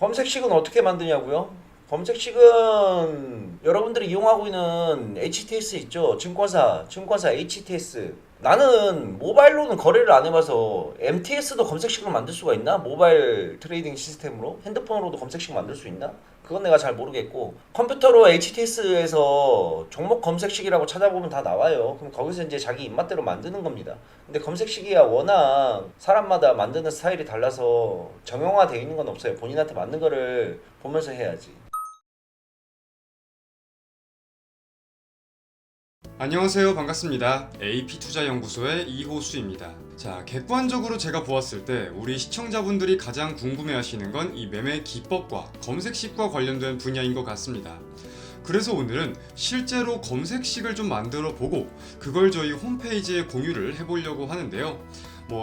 검색식은 어떻게 만드냐고요? 검색식은 여러분들이 이용하고 있는 HTS 있죠? 증권사 HTS. 나는 모바일로는 거래를 안 해봐서 MTS도 검색식으로 만들 수가 있나? 모바일 트레이딩 시스템으로? 핸드폰으로도 검색식 만들 수 있나? 그건 내가 잘 모르겠고 컴퓨터로 HTS에서 종목 검색식이라고 찾아보면 다 나와요. 그럼 거기서 이제 자기 입맛대로 만드는 겁니다. 근데 검색식이야 워낙 사람마다 만드는 스타일이 달라서 정형화되어 있는 건 없어요. 본인한테 맞는 거를 보면서 해야지. 안녕하세요. 반갑습니다. AP투자연구소의 이호수입니다. 자, 객관적으로 제가 보았을 때 우리 시청자분들이 가장 궁금해하시는 건 이 매매 기법과 검색식과 관련된 분야인 것 같습니다. 그래서 오늘은 실제로 검색식을 좀 만들어 보고 그걸 저희 홈페이지에 공유를 해보려고 하는데요.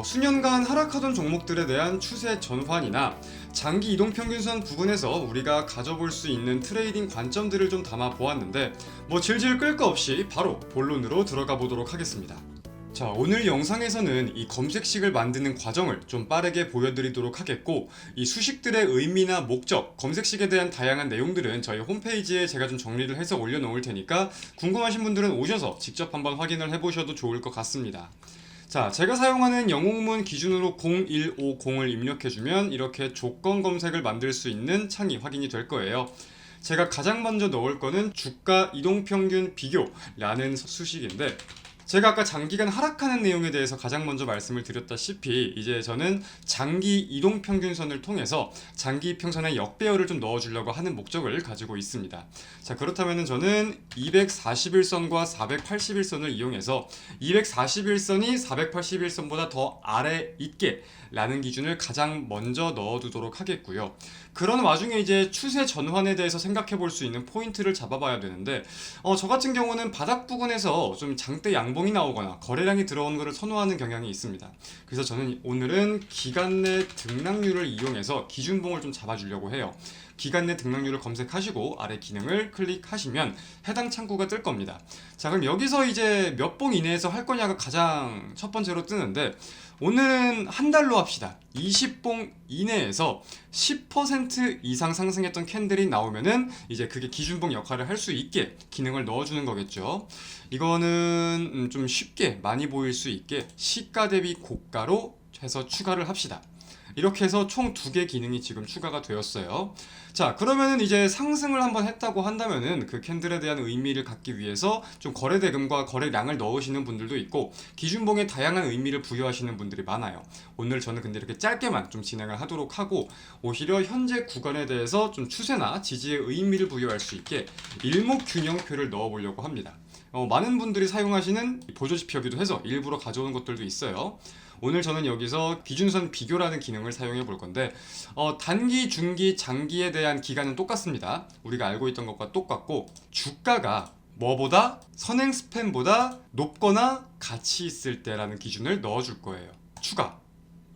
수년간 하락하던 종목들에 대한 추세 전환이나 장기 이동평균선 부분에서 우리가 가져볼 수 있는 트레이딩 관점들을 좀 담아 보았는데 질질 끌 거 없이 바로 본론으로 들어가 보도록 하겠습니다. 자, 오늘 영상에서는 이 검색식을 만드는 과정을 좀 빠르게 보여드리도록 하겠고, 이 수식들의 의미나 목적, 검색식에 대한 다양한 내용들은 저희 홈페이지에 제가 좀 정리를 해서 올려놓을 테니까 궁금하신 분들은 오셔서 직접 한번 확인을 해보셔도 좋을 것 같습니다. 자, 제가 사용하는 영웅문 기준으로 0150을 입력해주면 이렇게 조건 검색을 만들 수 있는 창이 확인이 될 거예요. 제가 가장 먼저 넣을 거는 주가 이동평균 비교라는 수식인데, 제가 아까 장기간 하락하는 내용에 대해서 가장 먼저 말씀을 드렸다시피 이제 저는 장기 이동평균선을 통해서 장기 이평선의 역배열을 좀 넣어주려고 하는 목적을 가지고 있습니다. 자, 그렇다면 저는 241선과 481선을 이용해서 241선이 481선보다 더 아래 있게 라는 기준을 가장 먼저 넣어두도록 하겠고요. 그런 와중에 이제 추세 전환에 대해서 생각해 볼 수 있는 포인트를 잡아봐야 되는데, 저 같은 경우는 바닥 부근에서 좀 장대 양봉이 나오거나 거래량이 들어오는 것을 선호하는 경향이 있습니다. 그래서 저는 오늘은 기간 내 등락률을 이용해서 기준봉을 좀 잡아주려고 해요. 기간 내 등락률을 검색하시고 아래 기능을 클릭하시면 해당 창구가 뜰 겁니다. 자, 그럼 여기서 이제 몇 봉 이내에서 할 거냐가 가장 첫 번째로 뜨는데, 오늘은 한 달로 합시다. 20봉 이내에서 10% 이상 상승했던 캔들이 나오면은 이제 그게 기준봉 역할을 할 수 있게 기능을 넣어주는 거겠죠. 이거는 좀 쉽게 많이 보일 수 있게 시가 대비 고가로 해서 추가를 합시다. 이렇게 해서 총 2개 기능이 지금 추가가 되었어요. 자, 그러면은 이제 상승을 한번 했다고 한다면은 그 캔들에 대한 의미를 갖기 위해서 좀 거래 대금과 거래량을 넣으시는 분들도 있고 기준봉에 다양한 의미를 부여하시는 분들이 많아요. 오늘 저는 근데 이렇게 짧게만 좀 진행을 하도록 하고, 오히려 현재 구간에 대해서 좀 추세나 지지의 의미를 부여할 수 있게 일목균형표를 넣어보려고 합니다. 많은 분들이 사용하시는 보조지표기도 해서 일부러 가져오는 것들도 있어요. 오늘 저는 여기서 기준선 비교라는 기능을 사용해 볼 건데, 단기, 중기, 장기에 대한 기간은 똑같습니다. 우리가 알고 있던 것과 똑같고, 주가가 뭐보다 선행 스팬보다 높거나 같이 있을 때라는 기준을 넣어줄 거예요. 추가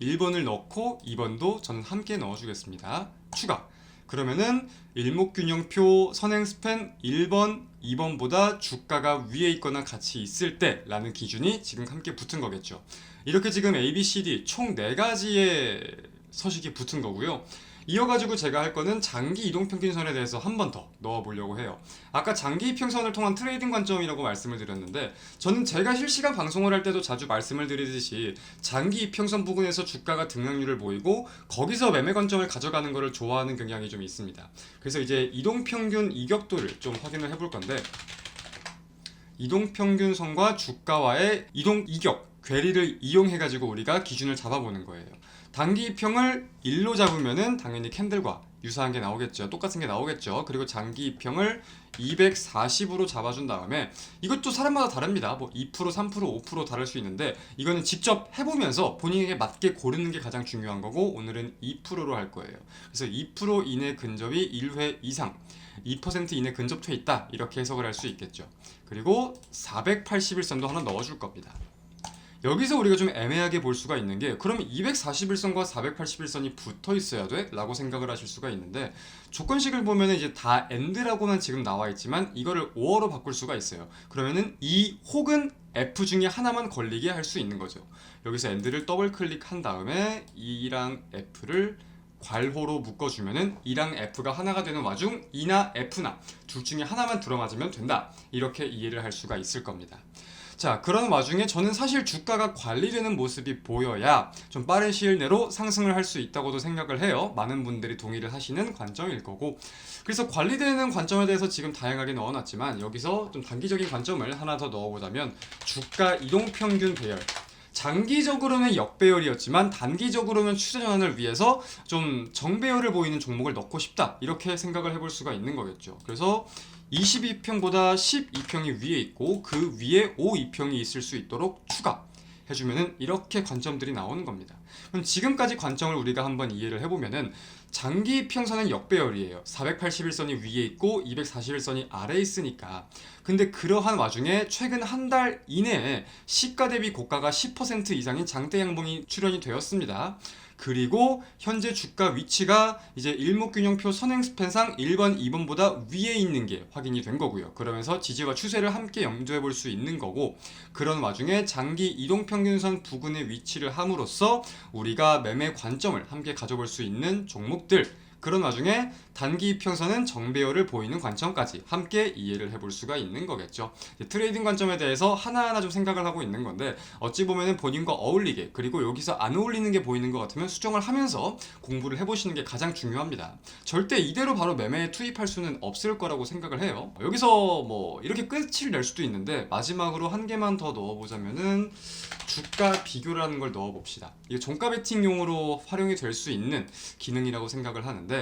1번을 넣고 2번도 저는 함께 넣어주겠습니다. 추가. 그러면은 일목균형표 선행 스팬 1번, 2번보다 주가가 위에 있거나 같이 있을 때 라는 기준이 지금 함께 붙은 거겠죠. 이렇게 지금 A, B, C, D 총 4가지의 서식이 붙은 거고요. 이어가지고 제가 할 거는 장기 이동평균선에 대해서 한 번 더 넣어보려고 해요. 아까 장기 이평선을 통한 트레이딩 관점이라고 말씀을 드렸는데, 저는 제가 실시간 방송을 할 때도 자주 말씀을 드리듯이 장기 이평선 부근에서 주가가 등락률을 보이고 거기서 매매 관점을 가져가는 것을 좋아하는 경향이 좀 있습니다. 그래서 이제 이동평균 이격도를 좀 확인을 해볼 건데, 이동평균선과 주가와의 이동 이격 괴리를 이용해가지고 우리가 기준을 잡아보는 거예요. 단기 이평을 1로 잡으면은 당연히 캔들과 유사한 게 나오겠죠. 똑같은 게 나오겠죠. 그리고 장기 이평을 240으로 잡아준 다음에, 이것도 사람마다 다릅니다. 2%, 3%, 5% 다를 수 있는데 이거는 직접 해보면서 본인에게 맞게 고르는 게 가장 중요한 거고, 오늘은 2%로 할 거예요. 그래서 2% 이내 근접이 1회 이상, 2% 이내 근접해 있다, 이렇게 해석을 할 수 있겠죠. 그리고 481선도 하나 넣어줄 겁니다. 여기서 우리가 좀 애매하게 볼 수가 있는 게, 그러면 241선과 481선이 붙어 있어야 돼? 라고 생각을 하실 수가 있는데, 조건식을 보면 이제 다 AND라고만 지금 나와 있지만 이거를 OR로 바꿀 수가 있어요. 그러면은 E 혹은 F 중에 하나만 걸리게 할 수 있는 거죠. 여기서 AND를 더블 클릭한 다음에 E랑 F를 괄호로 묶어주면은 E랑 F가 하나가 되는 와중 E나 F나 둘 중에 하나만 들어맞으면 된다. 이렇게 이해를 할 수가 있을 겁니다. 자, 그런 와중에 저는 사실 주가가 관리되는 모습이 보여야 좀 빠른 시일 내로 상승을 할 수 있다고도 생각을 해요. 많은 분들이 동의를 하시는 관점일 거고, 그래서 관리되는 관점에 대해서 지금 다양하게 넣어놨지만 여기서 좀 단기적인 관점을 하나 더 넣어보자면 주가 이동평균 배열, 장기적으로는 역배열이었지만 단기적으로는 추세 전환을 위해서 좀 정배열을 보이는 종목을 넣고 싶다, 이렇게 생각을 해볼 수가 있는 거겠죠. 그래서 22평보다 12평이 위에 있고 그 위에 52평이 있을 수 있도록 추가 해주면은 이렇게 관점들이 나오는 겁니다. 그럼 지금까지 관점을 우리가 한번 이해를 해보면은 장기 평선은 역배열이에요. 481선이 위에 있고 241선이 아래에 있으니까. 근데 그러한 와중에 최근 한 달 이내에 시가 대비 고가가 10% 이상인 장대 양봉이 출현이 되었습니다. 그리고 현재 주가 위치가 이제 일목균형표 선행스팬상 1번, 2번보다 위에 있는 게 확인이 된 거고요. 그러면서 지지와 추세를 함께 염두해 볼 수 있는 거고, 그런 와중에 장기 이동평균선 부근에 위치를 함으로써 우리가 매매 관점을 함께 가져볼 수 있는 종목들, 그런 와중에 단기 이평선은 정배열을 보이는 관점까지 함께 이해를 해볼 수가 있는 거겠죠. 트레이딩 관점에 대해서 하나하나 좀 생각을 하고 있는 건데, 어찌 보면은 본인과 어울리게, 그리고 여기서 안 어울리는 게 보이는 것 같으면 수정을 하면서 공부를 해보시는 게 가장 중요합니다. 절대 이대로 바로 매매에 투입할 수는 없을 거라고 생각을 해요. 여기서 뭐 이렇게 끝을 낼 수도 있는데, 마지막으로 한 개만 더 넣어보자면은 주가 비교라는 걸 넣어봅시다. 이게 종가 베팅용으로 활용이 될 수 있는 기능이라고 생각을 하는데,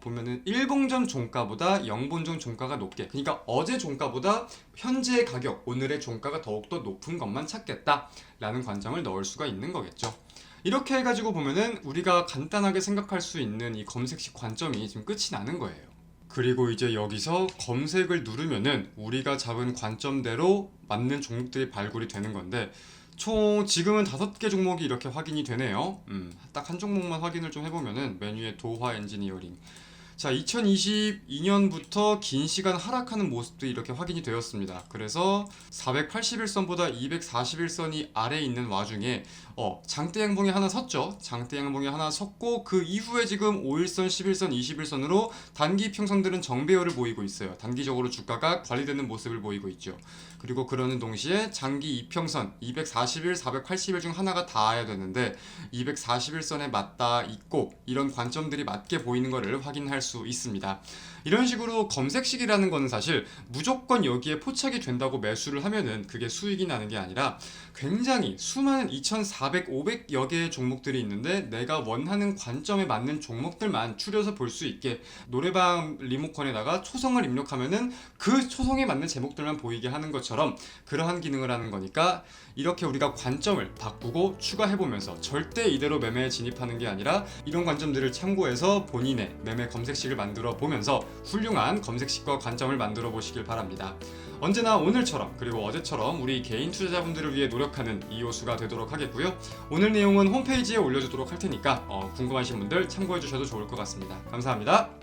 보면은 일봉전 종가보다 영본전 종가가 높게, 그러니까 어제 종가보다 현재의 가격, 오늘의 종가가 더욱더 높은 것만 찾겠다 라는 관점을 넣을 수가 있는 거겠죠. 이렇게 해가지고 보면은 우리가 간단하게 생각할 수 있는 이 검색식 관점이 지금 끝이 나는 거예요. 그리고 이제 여기서 검색을 누르면은 우리가 잡은 관점대로 맞는 종목들이 발굴이 되는 건데, 총 지금은 5개 종목이 이렇게 확인이 되네요. 딱 한 종목만 확인을 좀 해보면은 메뉴의 도화 엔지니어링. 자, 2022년부터 긴 시간 하락하는 모습도 이렇게 확인이 되었습니다. 그래서 481선보다 241선이 아래에 있는 와중에 장대 양봉이 하나 섰죠. 장대 양봉이 하나 섰고 그 이후에 지금 5일선, 11선, 21선으로 단기 평선들은 정배열을 보이고 있어요. 단기적으로 주가가 관리되는 모습을 보이고 있죠. 그리고 그러는 동시에 장기 이평선 241, 480일 중 하나가 닿아야 되는데 241선에 맞닿아 있고, 이런 관점들이 맞게 보이는 것을 확인할 수 있습니다. 이런 식으로 검색식이라는 거는 사실 무조건 여기에 포착이 된다고 매수를 하면은 그게 수익이 나는 게 아니라, 굉장히 수많은 2,400, 500여 개의 종목들이 있는데 내가 원하는 관점에 맞는 종목들만 추려서 볼 수 있게 노래방 리모컨에다가 초성을 입력하면은 그 초성에 맞는 제목들만 보이게 하는 것처럼 그러한 기능을 하는 거니까, 이렇게 우리가 관점을 바꾸고 추가해보면서 절대 이대로 매매에 진입하는 게 아니라 이런 관점들을 참고해서 본인의 매매 검색식을 만들어 보면서 훌륭한 검색식과 관점을 만들어 보시길 바랍니다. 언제나 오늘처럼 그리고 어제처럼 우리 개인 투자자분들을 위해 노력하는 이호수가 되도록 하겠고요. 오늘 내용은 홈페이지에 올려주도록 할 테니까 궁금하신 분들 참고해 주셔도 좋을 것 같습니다. 감사합니다.